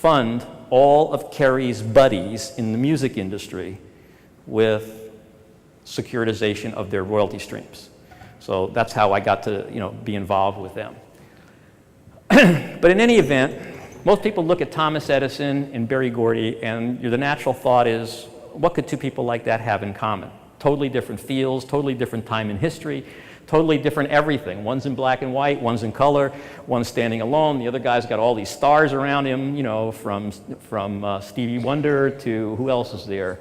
fund all of Kerry's buddies in the music industry with securitization of their royalty streams. So that's how I got to, be involved with them. But in any event, most people look at Thomas Edison and Berry Gordy, and the natural thought is, what could two people like that have in common? Totally different fields, totally different time in history, totally different everything. One's in black and white, one's in color, one's standing alone, the other guy's got all these stars around him, from Stevie Wonder to who else is there?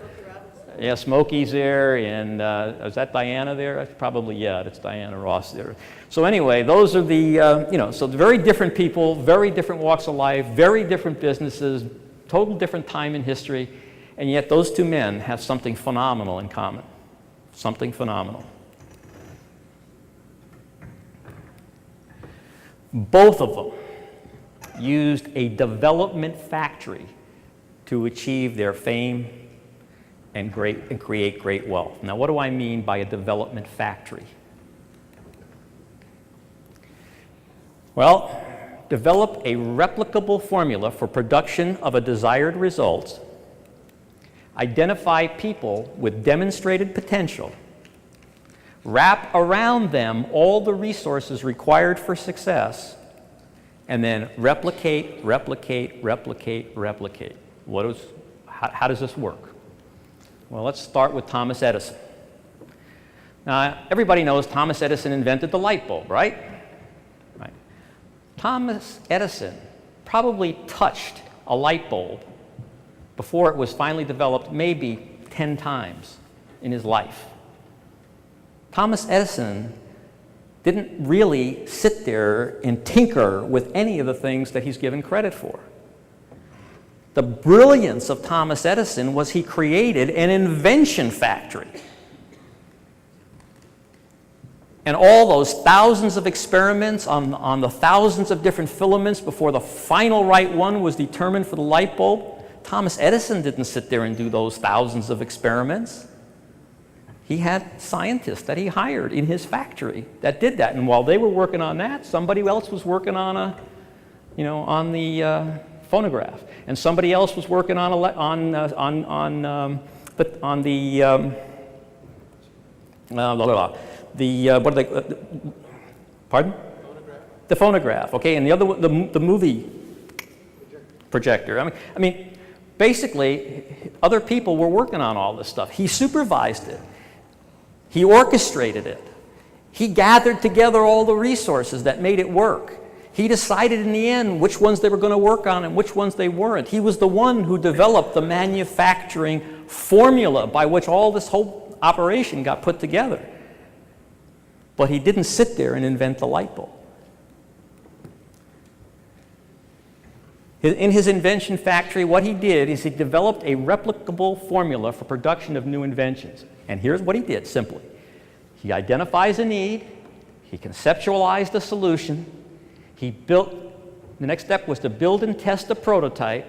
Yeah, Smokey's there, and is that Diana there? Probably, yeah, it's Diana Ross there. So anyway, those are the, so very different people, very different walks of life, very different businesses, total different time in history, and yet those two men have something phenomenal in common. Something phenomenal. Both of them used a development factory to achieve their fame and create great wealth. Now, what do I mean by a development factory? Well, develop a replicable formula for production of a desired result, identify people with demonstrated potential, wrap around them all the resources required for success, and then replicate, replicate, replicate, replicate. How does this work? Well, let's start with Thomas Edison. Now, everybody knows Thomas Edison invented the light bulb, right? Right. Thomas Edison probably touched a light bulb before it was finally developed maybe 10 times in his life. Thomas Edison didn't really sit there and tinker with any of the things that he's given credit for. The brilliance of Thomas Edison was he created an invention factory. And all those thousands of experiments on the thousands of different filaments before the final right one was determined for the light bulb, Thomas Edison didn't sit there and do those thousands of experiments. He had scientists that he hired in his factory that did that. And while they were working on that, somebody else was working on the phonograph, and somebody else was working on pardon? The phonograph. Okay, and the other the movie projector. I mean, basically, other people were working on all this stuff. He supervised it. He orchestrated it. He gathered together all the resources that made it work. He decided in the end which ones they were going to work on and which ones they weren't. He was the one who developed the manufacturing formula by which all this whole operation got put together. But he didn't sit there and invent the light bulb. In his invention factory, what he did is he developed a replicable formula for production of new inventions. And here's what he did, simply. He identifies a need, he conceptualized a solution, the next step was to build and test a prototype.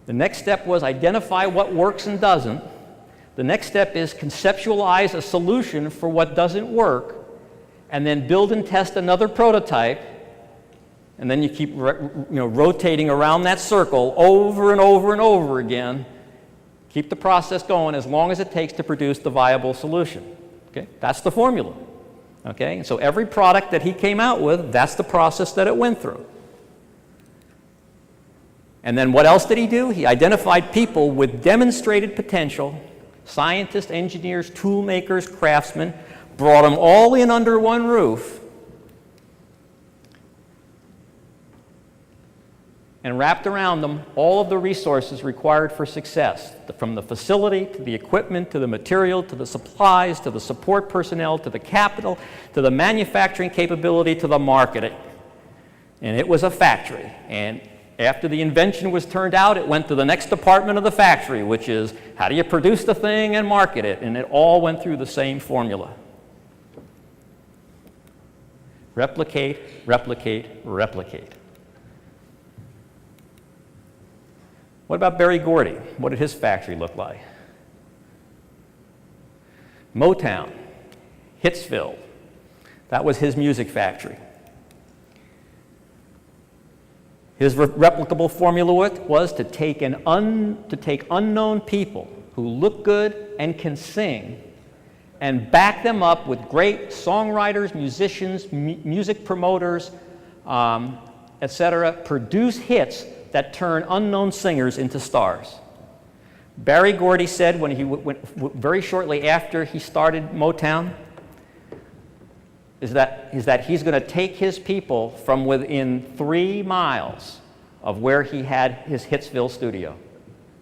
The next step was identify what works and doesn't. The next step is conceptualize a solution for what doesn't work, and then build and test another prototype. And then you keep rotating around that circle over and over and over again. Keep the process going as long as it takes to produce the viable solution. Okay? That's the formula. Okay? And so every product that he came out with, that's the process that it went through. And then what else did he do? He identified people with demonstrated potential, scientists, engineers, tool makers, craftsmen, brought them all in under one roof, and wrapped around them all of the resources required for success, from the facility, to the equipment, to the material, to the supplies, to the support personnel, to the capital, to the manufacturing capability, to the marketing. And it was a factory. And after the invention was turned out, it went to the next department of the factory, which is how do you produce the thing and market it? And it all went through the same formula. Replicate, replicate, replicate. What about Berry Gordy? What did his factory look like? Motown,'Hitsville. That was his music factory. His replicable formula was to take unknown people who look good and can sing and back them up with great songwriters, musicians, music promoters, etc., produce hits that turn unknown singers into stars. Berry Gordy said when he very shortly after he started Motown, is that he's going to take his people from within 3 miles of where he had his Hitsville studio.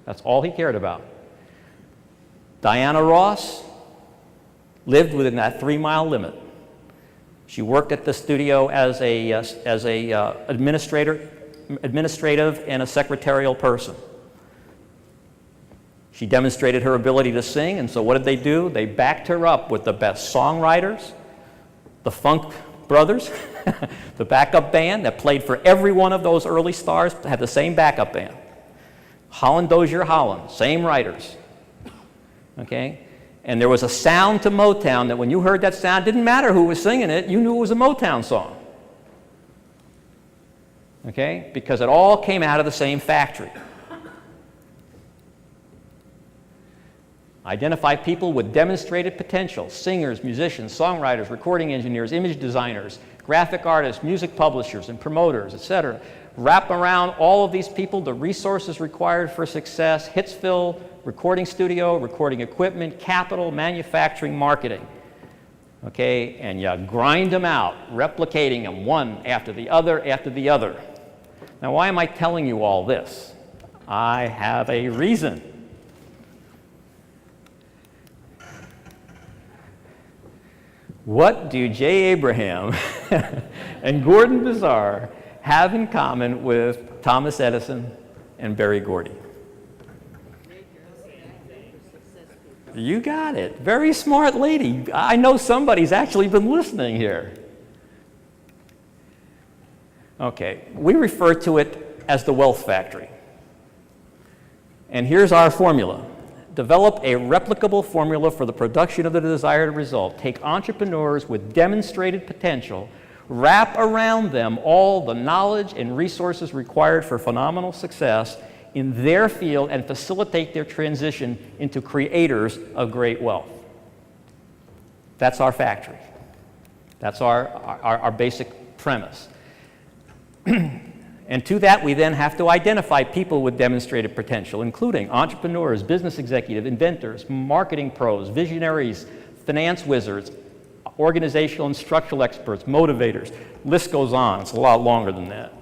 That's all he cared about. Diana Ross lived within that 3-mile limit. She worked at the studio as a administrative and a secretarial person. She demonstrated her ability to sing, and so what did they do? They backed her up with the best songwriters, the Funk Brothers, the backup band that played for every one of those early stars, had the same backup band. Holland Dozier Holland, same writers. Okay? And there was a sound to Motown that when you heard that sound, it didn't matter who was singing it, you knew it was a Motown song. Okay? Because it all came out of the same factory. Identify people with demonstrated potential: singers, musicians, songwriters, recording engineers, image designers, graphic artists, music publishers, and promoters, etc. Wrap around all of these people the resources required for success: Hitsville, recording studio, recording equipment, capital, manufacturing, marketing. Okay, and you grind them out, replicating them one after the other after the other. Now, why am I telling you all this? I have a reason. What do J. Abraham and Gordon Bizarre have in common with Thomas Edison and Berry Gordy? You got it. Very smart lady. I know somebody's actually been listening here. Okay, we refer to it as the wealth factory. And here's our formula. Develop a replicable formula for the production of the desired result. Take entrepreneurs with demonstrated potential, wrap around them all the knowledge and resources required for phenomenal success in their field, and facilitate their transition into creators of great wealth. That's our factory. That's our basic premise. And to that, we then have to identify people with demonstrated potential, including entrepreneurs, business executives, inventors, marketing pros, visionaries, finance wizards, organizational and structural experts, motivators. List goes on. It's a lot longer than that.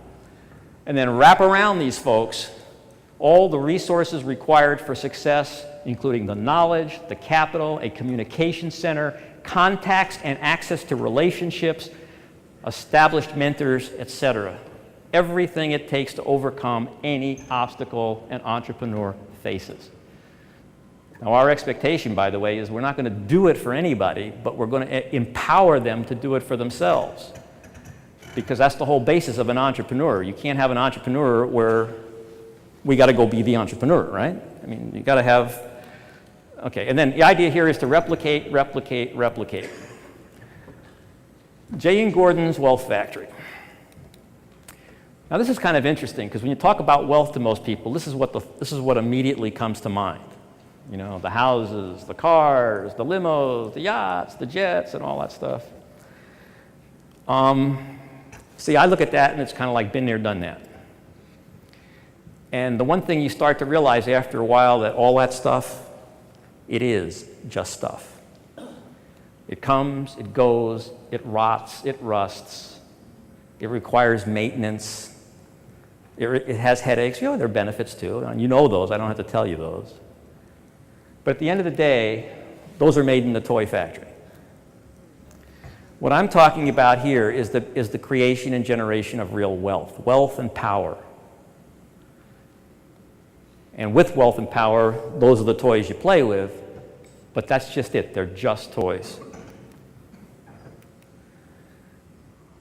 And then wrap around these folks all the resources required for success, including the knowledge, the capital, a communication center, contacts and access to relationships, established mentors, etc. Everything it takes to overcome any obstacle an entrepreneur faces. Now, our expectation, by the way, is we're not going to do it for anybody, but we're going to empower them to do it for themselves. Because that's the whole basis of an entrepreneur. You can't have an entrepreneur where we got to go be the entrepreneur, right? I mean, you got to have, okay, and then the idea here is to replicate, replicate, replicate. Jay and Gordon's Wealth Factory. Now, this is kind of interesting because when you talk about wealth to most people, this is what immediately comes to mind. You know, the houses, the cars, the limos, the yachts, the jets, and all that stuff. See, I look at that and it's kind of like been there, done that. And the one thing you start to realize after a while that all that stuff, it is just stuff. It comes, it goes, it rots, it rusts, it requires maintenance. It has headaches. You know, there are benefits too. And you know those. I don't have to tell you those. But at the end of the day, those are made in the toy factory. What I'm talking about here is the creation and generation of real wealth and power. And with wealth and power, those are the toys you play with, but that's just it. They're just toys.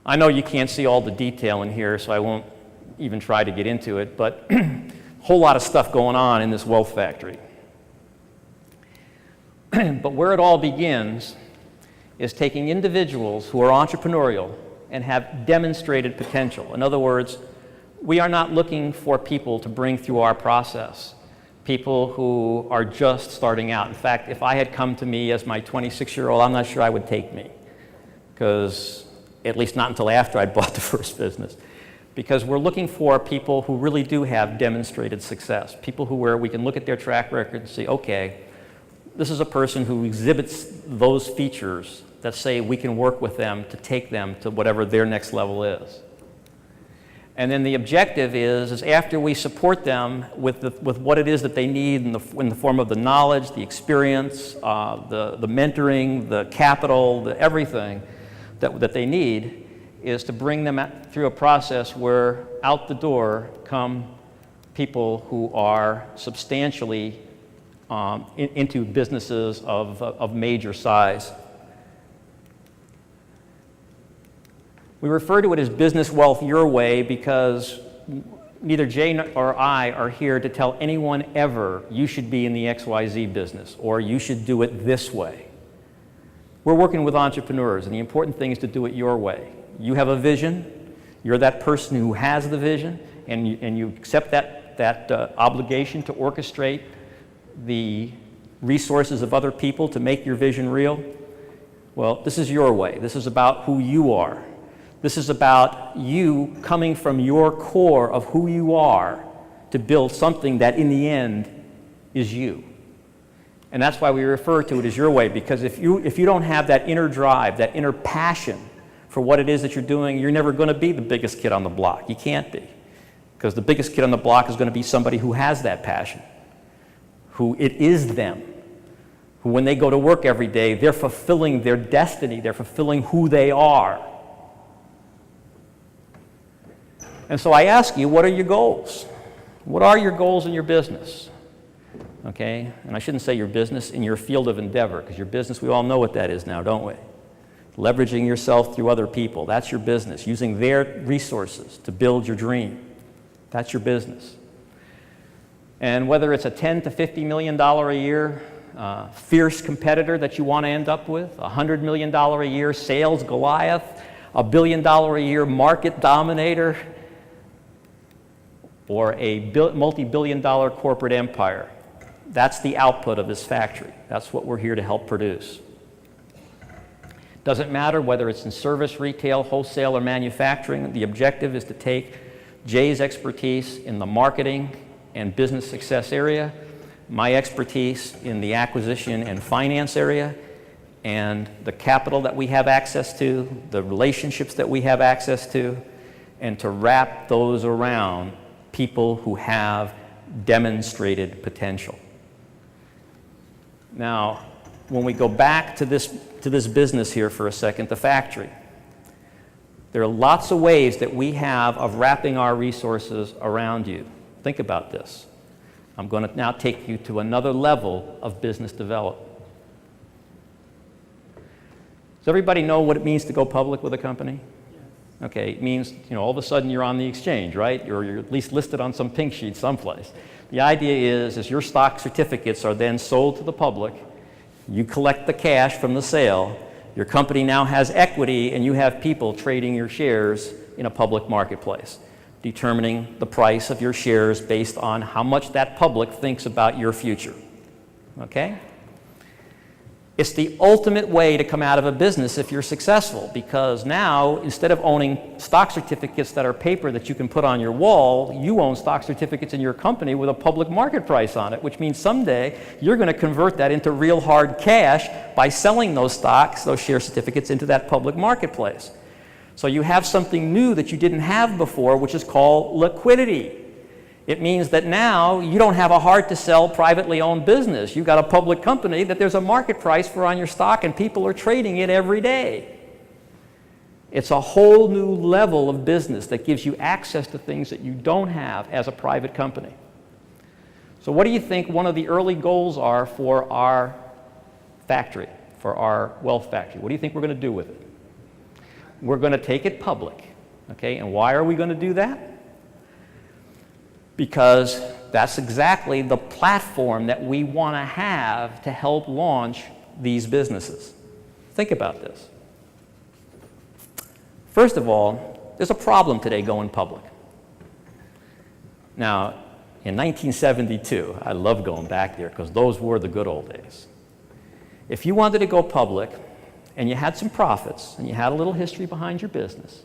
I know you can't see all the detail in here, so I won't even try to get into it, but a whole lot of stuff going on in this wealth factory. But where it all begins is taking individuals who are entrepreneurial and have demonstrated potential. In other words, We are not looking for people to bring through our process, people who are just starting out. In fact, if I had come to me as my 26-year-old, I'm not sure I would take me, because at least not until after I'd bought the first business. Because we're looking for people who really do have demonstrated success, people where we can look at their track record and say, okay, this is a person who exhibits those features that say we can work with them to take them to whatever their next level is. And then the objective is after we support them with what it is that they need in the form of the knowledge, the experience, the mentoring, the capital, the everything that they need, is to bring them through a process where out the door come people who are substantially into businesses of major size. We refer to it as business wealth your way because neither Jay or I are here to tell anyone ever you should be in the XYZ business or you should do it this way. We're working with entrepreneurs, and the important thing is to do it your way. You have a vision, you're that person who has the vision, and you accept that obligation to orchestrate the resources of other people to make your vision real. Well, this is your way. This is about who you are. This is about you coming from your core of who you are to build something that in the end is you. And that's why we refer to it as your way, because if you don't have that inner drive, that inner passion for what it is that you're doing, you're never going to be the biggest kid on the block. You can't be. Because the biggest kid on the block is going to be somebody who has that passion, who it is them, who when they go to work every day, they're fulfilling their destiny, they're fulfilling who they are. And so I ask you, what are your goals? What are your goals in your business? Okay, and I shouldn't say your business, in your field of endeavor, because your business, we all know what that is now, don't we? Leveraging yourself through other people, that's your business. Using their resources to build your dream, that's your business. And whether it's a $10 to $50 million a year fierce competitor that you want to end up with, a $100 million a year sales Goliath, a $1 billion a year market dominator, or a multi-billion dollar corporate empire. That's the output of this factory. That's what we're here to help produce. Doesn't matter whether it's in service, retail, wholesale, or manufacturing. The objective is to take Jay's expertise in the marketing and business success area, my expertise in the acquisition and finance area, and the capital that we have access to, the relationships that we have access to, and to wrap those around people who have demonstrated potential. Now, when we go back to this business here for a second, the factory, there are lots of ways that we have of wrapping our resources around you. Think about this. I'm going to now take you to another level of business development. Does everybody know what it means to go public with a company? Okay, it means, all of a sudden you're on the exchange, right? Or you're at least listed on some pink sheet someplace. The idea is your stock certificates are then sold to the public. You collect the cash from the sale. Your company now has equity, and you have people trading your shares in a public marketplace, determining the price of your shares based on how much that public thinks about your future. Okay? It's the ultimate way to come out of a business if you're successful, because now, instead of owning stock certificates that are paper that you can put on your wall, you own stock certificates in your company with a public market price on it, which means someday you're going to convert that into real hard cash by selling those stocks, those share certificates, into that public marketplace. So you have something new that you didn't have before, which is called liquidity. It means that now you don't have a hard-to-sell privately owned business. You've got a public company that there's a market price for on your stock, and people are trading it every day. It's a whole new level of business that gives you access to things that you don't have as a private company. So what do you think one of the early goals are for our factory, for our wealth factory? What do you think we're going to do with it? We're going to take it public. Okay, and why are we going to do that? Because that's exactly the platform that we want to have to help launch these businesses. Think about this. First of all, there's a problem today going public. Now, in 1972, I love going back there because those were the good old days. If you wanted to go public and you had some profits and you had a little history behind your business,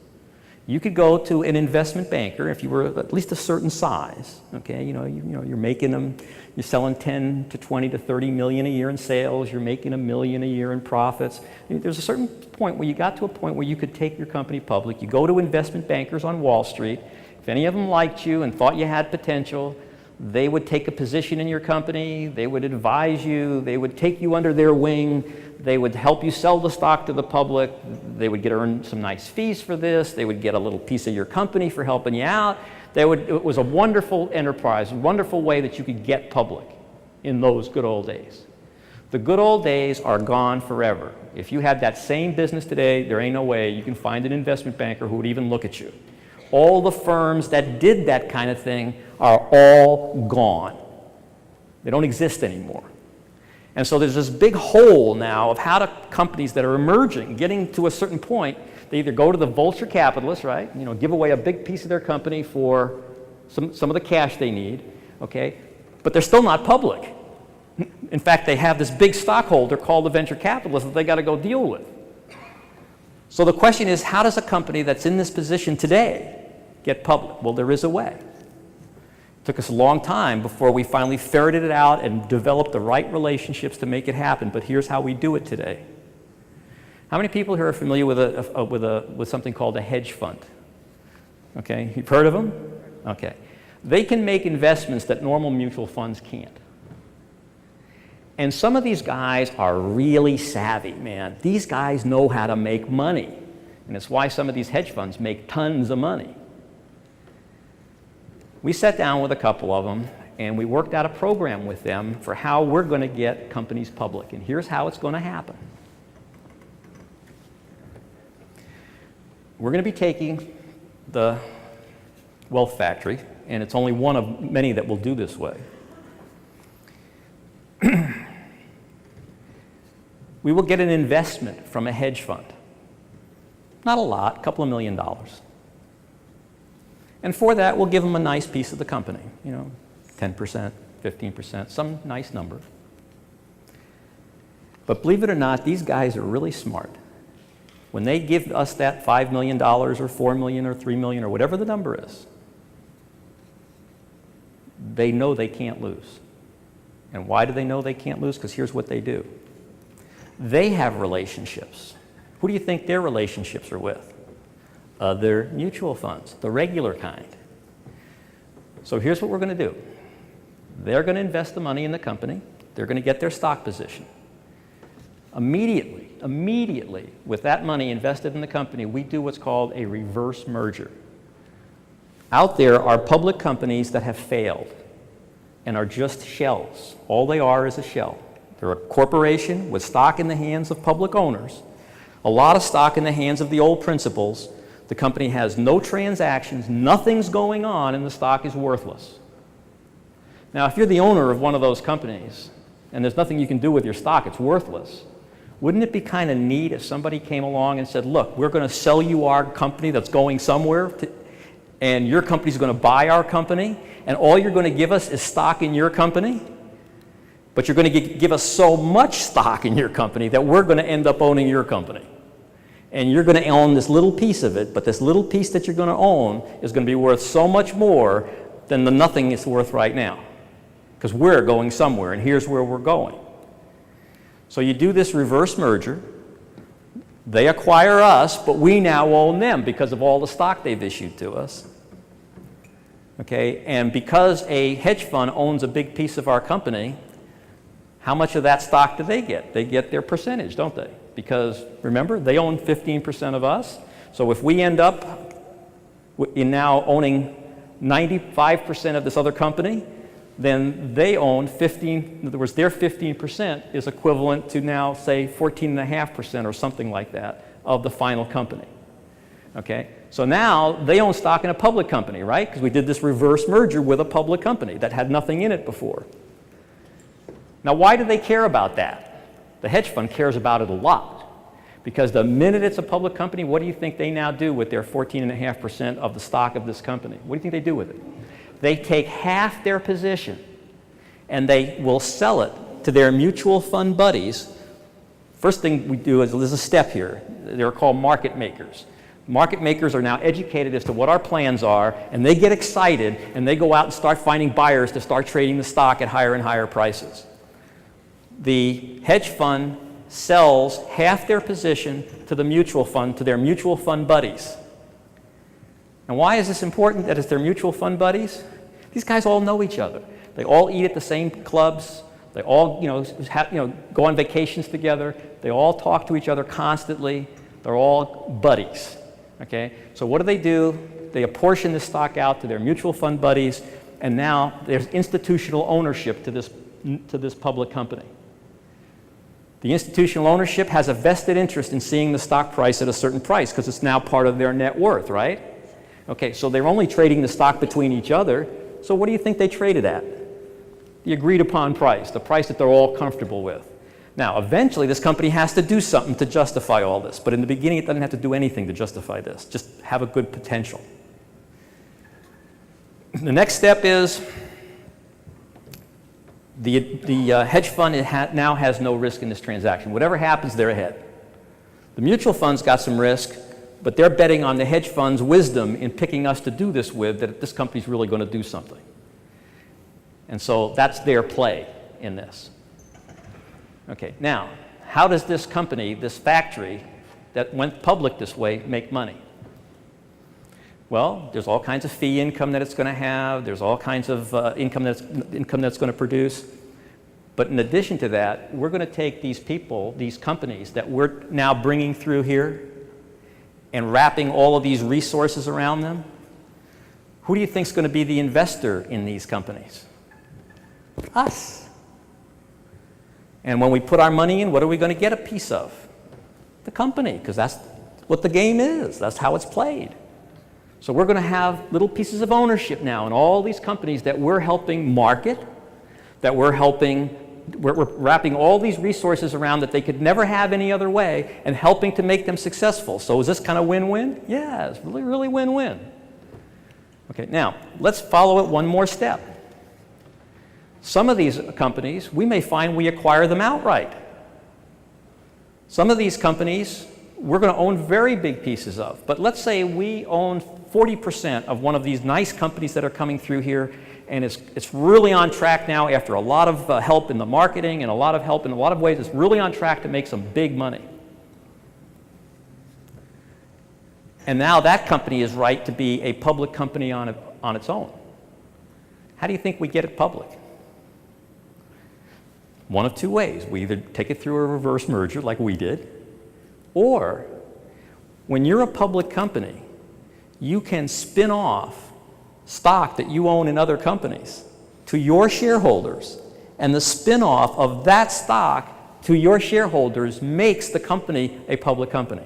you could go to an investment banker if you were at least a certain size. Okay, you're making them, you're selling 10 to 20 to 30 million a year in sales. You're making $1 million a year in profits. There's a certain point where you got to a point where you could take your company public. You go to investment bankers on Wall Street. If any of them liked you and thought you had potential, they would take a position in your company. They would advise you. They would take you under their wing. They would help you sell the stock to the public. They would earn some nice fees for this. They would get a little piece of your company for helping you out. It was a wonderful enterprise, a wonderful way that you could get public in those good old days. The good old days are gone forever. If you had that same business today, there ain't no way you can find an investment banker who would even look at you. All the firms that did that kind of thing are all gone. They don't exist anymore. And so there's this big hole now of how do companies that are emerging, getting to a certain point, they either go to the vulture capitalists, right? Give away a big piece of their company for some of the cash they need, okay? But they're still not public. In fact, they have this big stockholder called the venture capitalist that they got to go deal with. So the question is, how does a company that's in this position today get public? Well, there is a way. It took us a long time before we finally ferreted it out and developed the right relationships to make it happen, but here's how we do it today. How many people here are familiar with something called a hedge fund? Okay, you've heard of them? Okay. They can make investments that normal mutual funds can't. And some of these guys are really savvy, man. These guys know how to make money. And it's why some of these hedge funds make tons of money. We sat down with a couple of them, and we worked out a program with them for how we're going to get companies public. And here's how it's going to happen. We're going to be taking the Wealth Factory, and it's only one of many that will do this way. We will get an investment from a hedge fund. Not a lot, a couple of $1 million. And for that, we'll give them a nice piece of the company, 10%, 15%, some nice number. But believe it or not, these guys are really smart. When they give us that $5 million or $4 million or $3 million or whatever the number is, they know they can't lose. And why do they know they can't lose? Because here's what they do. They have relationships. Who do you think their relationships are with? Other mutual funds, the regular kind. So here's what we're going to do. They're going to invest the money in the company. They're going to get their stock position. Immediately, with that money invested in the company, we do what's called a reverse merger. Out there are public companies that have failed and are just shells. All they are is a shell. They're a corporation with stock in the hands of public owners, a lot of stock in the hands of the old principals. The company has no transactions, nothing's going on, and the stock is worthless. Now, if you're the owner of one of those companies and there's nothing you can do with your stock, it's worthless, wouldn't it be kind of neat if somebody came along and said, look, we're going to sell you our company that's going somewhere, and your company's going to buy our company, and all you're going to give us is stock in your company, but you're going to give us so much stock in your company that we're going to end up owning your company. And you're going to own this little piece of it, but this little piece that you're going to own is going to be worth so much more than the nothing it's worth right now. Because we're going somewhere, and here's where we're going. So you do this reverse merger. They acquire us, but we now own them because of all the stock they've issued to us. Okay, and because a hedge fund owns a big piece of our company, how much of that stock do they get? They get their percentage, don't they? Because remember, they own 15% of us. So if we end up in now owning 95% of this other company, then they own 15, in other words, their 15% is equivalent to now, say, 14.5% or something like that of the final company. Okay? So now they own stock in a public company, right? Because we did this reverse merger with a public company that had nothing in it before. Now, why do they care about that? The hedge fund cares about it a lot. Because the minute it's a public company, what do you think they now do with their 14.5% of the stock of this company? What do you think they do with it? they take half their position and they will sell it to their mutual fund buddies. First thing we do is, there's a step here. They're called market makers. Market makers are now educated as to what our plans are, and they get excited, and they go out and start finding buyers to start trading the stock at higher and higher prices. The hedge fund sells half their position to the mutual fund, to their mutual fund buddies. And why is this important that it's their mutual fund buddies? These guys all know each other. They all eat at the same clubs. They all, go on vacations together. They all talk to each other constantly. They're all buddies. Okay? So what do? They apportion the stock out to their mutual fund buddies, and now there's institutional ownership to this public company. The institutional ownership has a vested interest in seeing the stock price at a certain price because it's now part of their net worth, right? Okay, so they're only trading the stock between each other. So what do you think they traded at? The agreed upon price, the price that they're all comfortable with. Now, eventually, this company has to do something to justify all this, but in the beginning, it doesn't have to do anything to justify this. Just have a good potential. The next step is the hedge fund now has no risk in this transaction. Whatever happens, they're ahead. The mutual fund's got some risk, but they're betting on the hedge fund's wisdom in picking us to do this with, that this company's really going to do something. And so that's their play in this. Okay, now, how does this company, this factory that went public this way, make money? Well, there's all kinds of fee income that it's going to have. There's all kinds of income that's going to produce. But in addition to that, we're going to take these people, these companies that we're now bringing through here and wrapping all of these resources around them. Who do you think is going to be the investor in these companies? Us. And when we put our money in, what are we going to get a piece of? The company, because that's what the game is. That's how it's played. So we're going to have little pieces of ownership now in all these companies that we're helping market, that we're wrapping all these resources around that they could never have any other way and helping to make them successful. So is this kind of win-win? Yeah, it's really, really win-win. Okay, now, let's follow it one more step. Some of these companies, we may find we acquire them outright. Some of these companies, we're going to own very big pieces of. But let's say we own 40% of one of these nice companies that are coming through here, and it's really on track now after a lot of help in the marketing and a lot of help in a lot of ways. It's really on track to make some big money. And now that company is right to be a public company on its own. How do you think we get it public? One of two ways. We either take it through a reverse merger like we did, or when you're a public company, you can spin off stock that you own in other companies to your shareholders, and the spin-off of that stock to your shareholders makes the company a public company.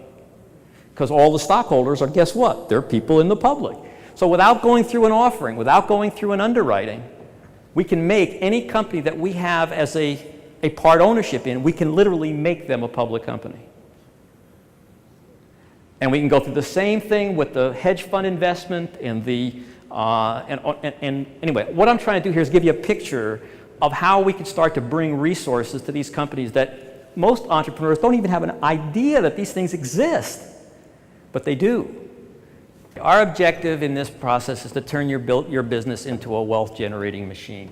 Because all the stockholders are, guess what? They're people in the public. So without going through an offering, without going through an underwriting, we can make any company that we have as a part ownership in, we can literally make them a public company. And we can go through the same thing with the hedge fund investment and the, and anyway, what I'm trying to do here is give you a picture of how we can start to bring resources to these companies that most entrepreneurs don't even have an idea that these things exist, but they do. Our objective in this process is to turn your business into a wealth-generating machine.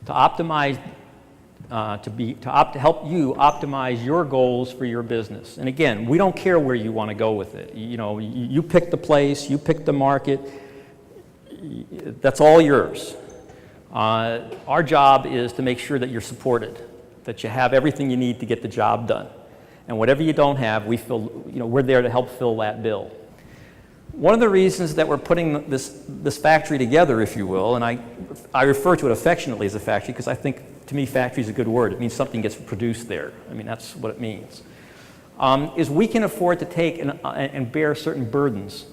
To optimize, to help you optimize your goals for your business. And again, we don't care where you want to go with it. You know, you pick the place, you pick the market. That's all yours. Our job is to make sure that you're supported, that you have everything you need to get the job done. And whatever you don't have, we're there to help fill that bill. One of the reasons that we're putting this factory together, if you will, and I refer to it affectionately as a factory because I think, to me, factory is a good word. It means something gets produced there. I mean, that's what it means. Is we can afford to take and bear certain burdens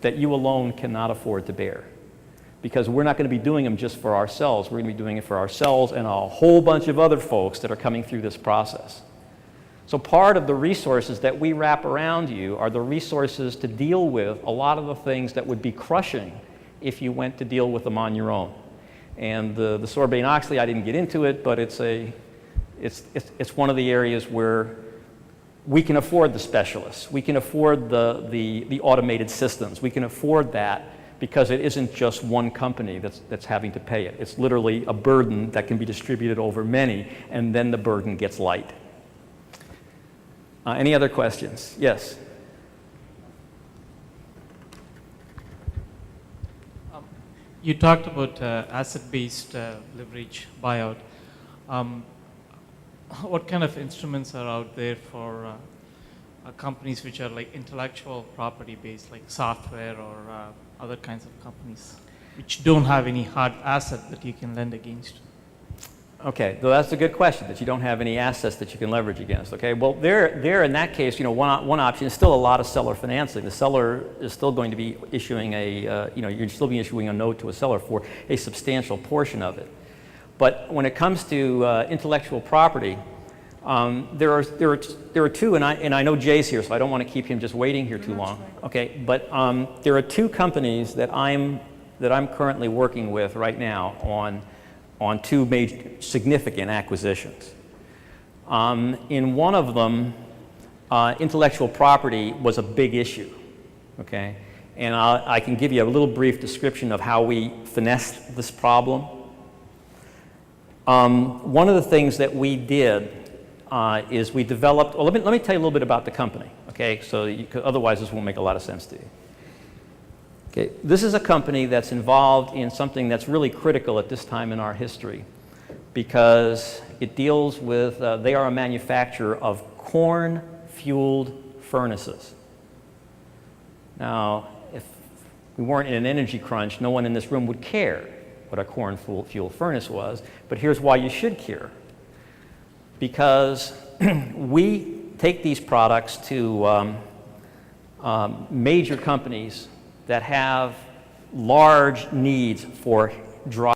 that you alone cannot afford to bear. Because we're not going to be doing them just for ourselves. We're going to be doing it for ourselves and a whole bunch of other folks that are coming through this process. So part of the resources that we wrap around you are the resources to deal with a lot of the things that would be crushing if you went to deal with them on your own. And the Sarbanes-Oxley, I didn't get into it, but it's one of the areas where we can afford the specialists. We can afford the automated systems. We can afford that because it isn't just one company that's having to pay it. It's literally a burden that can be distributed over many, and then the burden gets light. Any other questions? Yes? You talked about asset-based leverage buyout. What kind of instruments are out there for companies which are like intellectual property based, like software or other kinds of companies, which don't have any hard asset that you can lend against? Okay, so that's a good question, that you don't have any assets that you can leverage against. Okay, well, there in that case, one option is still a lot of seller financing. The seller is still going to be issuing you're still be issuing a note to a seller for a substantial portion of it. But when it comes to intellectual property, there are two, and I know Jay's here, so I don't want to keep him just waiting here too long. Okay, but there are two companies that I'm currently working with right now on two major significant acquisitions. In one of them, intellectual property was a big issue. Okay, and I can give you a little brief description of how we finessed this problem. One of the things that we did is we developed, well, let me tell you a little bit about the company, okay? So otherwise this won't make a lot of sense to you. Okay, this is a company that's involved in something that's really critical at this time in our history because it deals with, they are a manufacturer of corn-fueled furnaces. Now, if we weren't in an energy crunch, no one in this room would care what a corn-fueled furnace was, but here's why you should care. Because we take these products to major companies that have large needs for dry